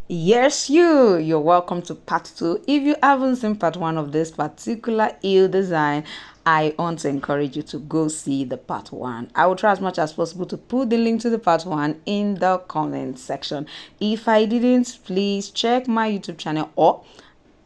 Yes, you're welcome to part 2. If you haven't seen part 1 of this particular heel design, I want to encourage you to go see the part 1. I will try as much as possible to put the link to the part 1 in the comment section. If I didn't, please check my YouTube channel or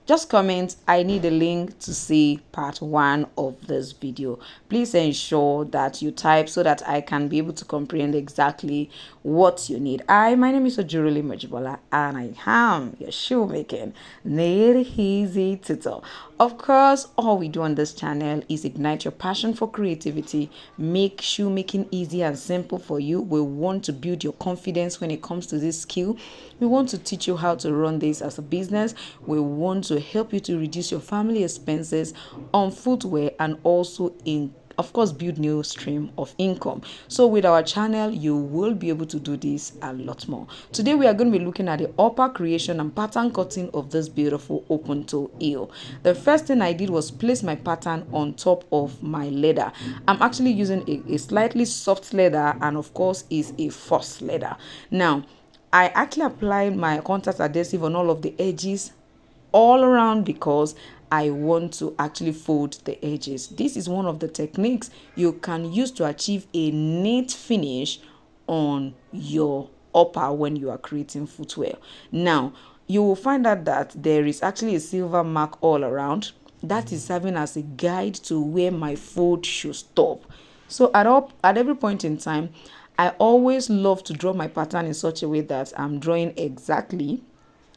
just comment I need a link to see part 1 of this video. Please ensure that you type so that I can be able to comprehend exactly what you need. My name is Ojuruli Majibola and I am your shoemaking made easy tutor. Of course, all we do on this channel is ignite your passion for creativity, make shoemaking easy and simple for you. We want to build your confidence when it comes to this skill. We want to teach you how to run this as a business. We want to help you to reduce your family expenses on footwear and also in of course build new stream of income. So with our channel you will be able to do this a lot more. Today we are going to be looking at the upper creation and pattern cutting of this beautiful open toe heel. The first thing I did was place my pattern on top of my leather. I'm actually using a slightly soft leather, and of course is a Forte leather. Now I actually applied my contact adhesive on all of the edges all around because I want to actually fold the edges. This is one of the techniques you can use to achieve a neat finish on your upper when you are creating footwear. Now, you will find out that there is actually a silver mark all around. That is serving as a guide to where my fold should stop. So at every point in time, I always love to draw my pattern in such a way that I'm drawing exactly.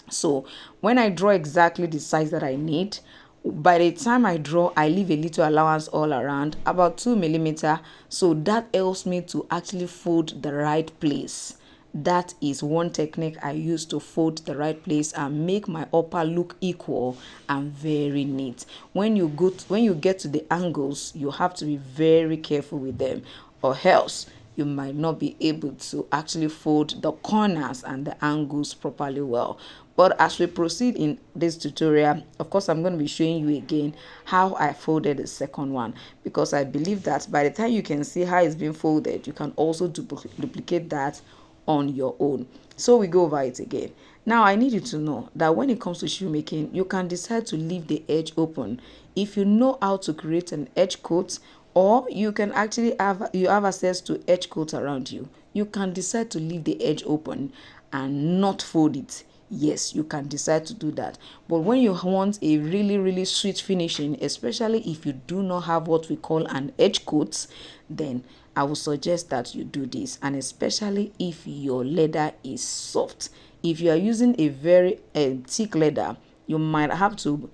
So when I draw exactly the size that I need, by the time I draw, I leave a little allowance all around, about 2 millimeter. So that helps me to actually fold the right place. That is one technique I use to fold the right place and make my upper look equal and very neat. When you get to the angles, you have to be very careful with them, or else you might not be able to actually fold the corners and the angles properly well. But as we proceed in this tutorial, of course, I'm going to be showing you again how I folded the second one, because I believe that by the time you can see how it's been folded, you can also duplicate that on your own. So we go over it again. Now I need you to know that when it comes to shoemaking, you can decide to leave the edge open if you know how to create an edge coat, or you can actually have access to edge coats around you. You can decide to leave the edge open and not fold it. Yes, you can decide to do that. But when you want a really sweet finishing, especially if you do not have what we call an edge coat, then I would suggest that you do this, and especially if your leather is soft. If you are using a very thick leather, you might have to,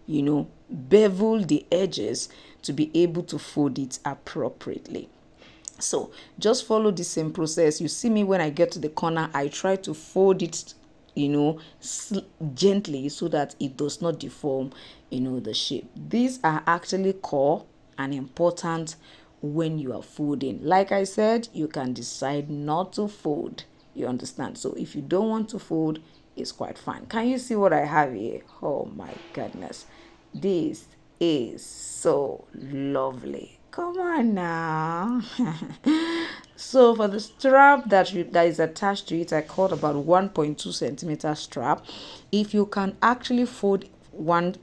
bevel the edges to be able to fold it appropriately. So just follow the same process. You see me when I get to the corner, I try to fold it, gently so that it does not deform, the shape. These are actually core and important when you are folding. Like I said, you can decide not to fold. You understand? So if you don't want to fold, it's quite fine. Can you see what I have here? Oh my goodness. This is so lovely. Come on now. So for the strap that is attached to it, I called about 1.2 centimeter strap. If you can actually fold one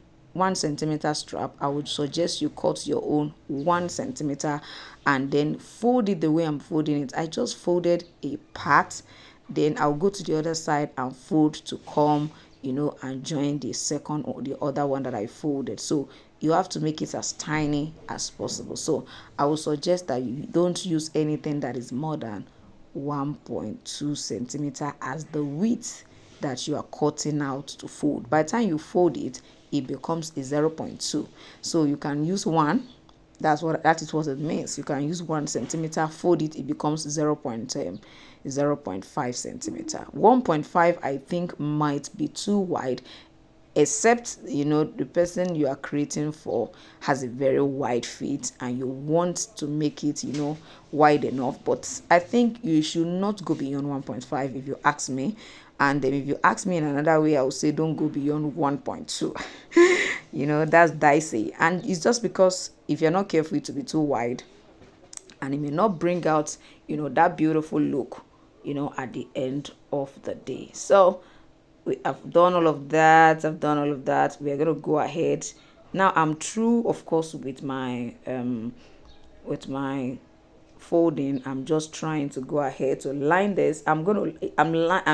centimeter strap, I would suggest you cut your own 1 centimeter and then fold it the way I'm folding it. I just folded a part, then I'll go to the other side and fold to come, and join the second or the other one that I folded. So you have to make it as tiny as possible. So I would suggest that you don't use anything that is more than 1.2 centimeter as the width that you are cutting out to fold. By the time you fold it, it becomes a 0.2. So you can use one. That is what it means. You can use 1 centimeter, fold it, it becomes 0.5 centimeter. 1.5 I think might be too wide, except the person you are creating for has a very wide feet and you want to make it wide enough. But I think you should not go beyond 1.5 if you ask me. And then if you ask me in another way, I would say don't go beyond 1.2. That's dicey, and it's just because if you're not careful, it will be too wide and it may not bring out that beautiful look at the end of the day. So I've done all of that. We're gonna go ahead now. I'm through, of course, with my folding. I'm just trying to go ahead to line this. I'm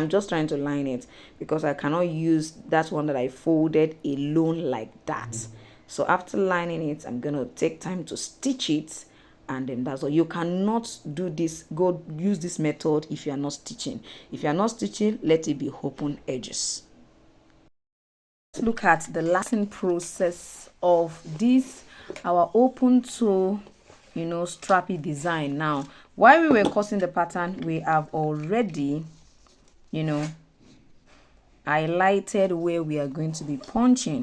just trying to line it because I cannot use that one that I folded alone like that. So after lining it, I'm gonna take time to stitch it, and then that's all. You cannot do this, go use this method if you are not stitching. If you are not stitching, let it be open edges. Let's look at the lasting process of this, our open toe, strappy design. Now, while we were cutting the pattern, we have already, highlighted where we are going to be punching.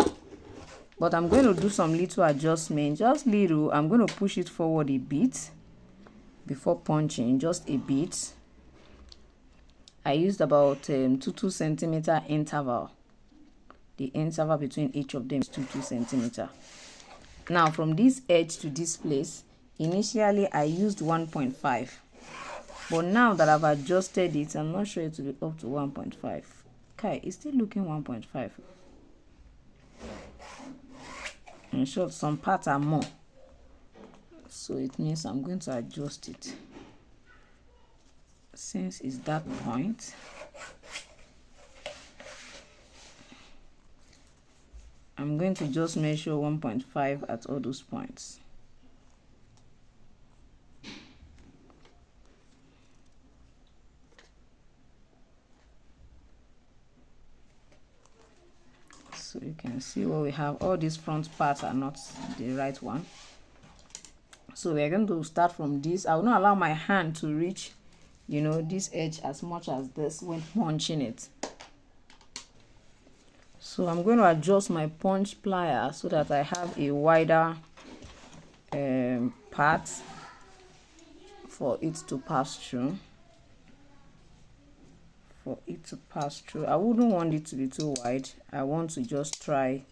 But I'm going to do some little adjustment, just little. I'm going to push it forward a bit before punching, just a bit. I used about 2 centimeter interval. The interval between each of them is 2 centimeter. Now from this edge to this place, initially I used 1.5, but now that I've adjusted it, I'm not sure it will be up to 1.5. Okay, it's still looking 1.5. In short, some parts are more, so it means I'm going to adjust it since it's that point. I'm going to just measure 1.5 at all those points. So you can see what we have. All these front parts are not the right one. So we're going to start from this. I will not allow my hand to reach, this edge as much as this when punching it. So I'm going to adjust my punch plier so that I have a wider part for it to pass through. I wouldn't want it to be too wide. I want to just try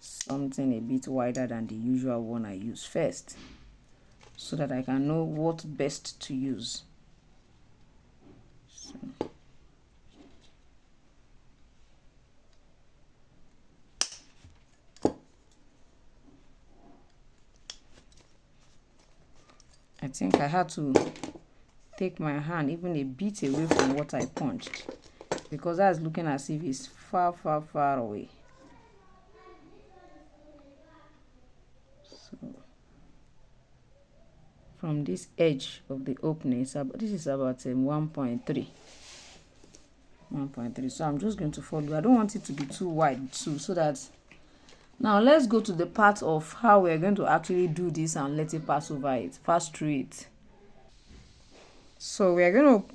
something a bit wider than the usual one I use first, so that I can know what best to use. So. I think I had to take my hand even a bit away from what I punched, because that's looking as if it's far, far, far away. So from this edge of the opening, this is about 1.3. So I'm just going to follow. I don't want it to be too wide too, so that now let's go to the part of how we're going to actually do this and let it pass through it. So we're going to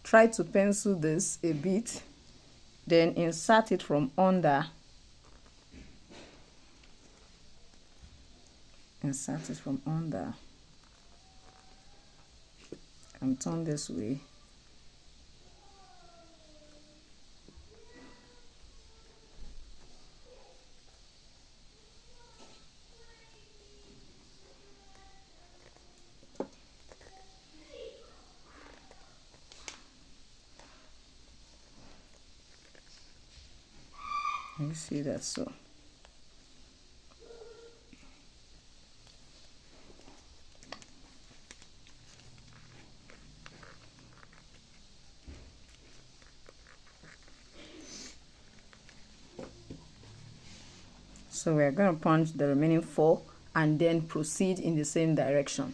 try to pencil this a bit, then insert it from under. Insert it from under and turn this way. You see that? So we're going to punch the remaining 4 and then proceed in the same direction.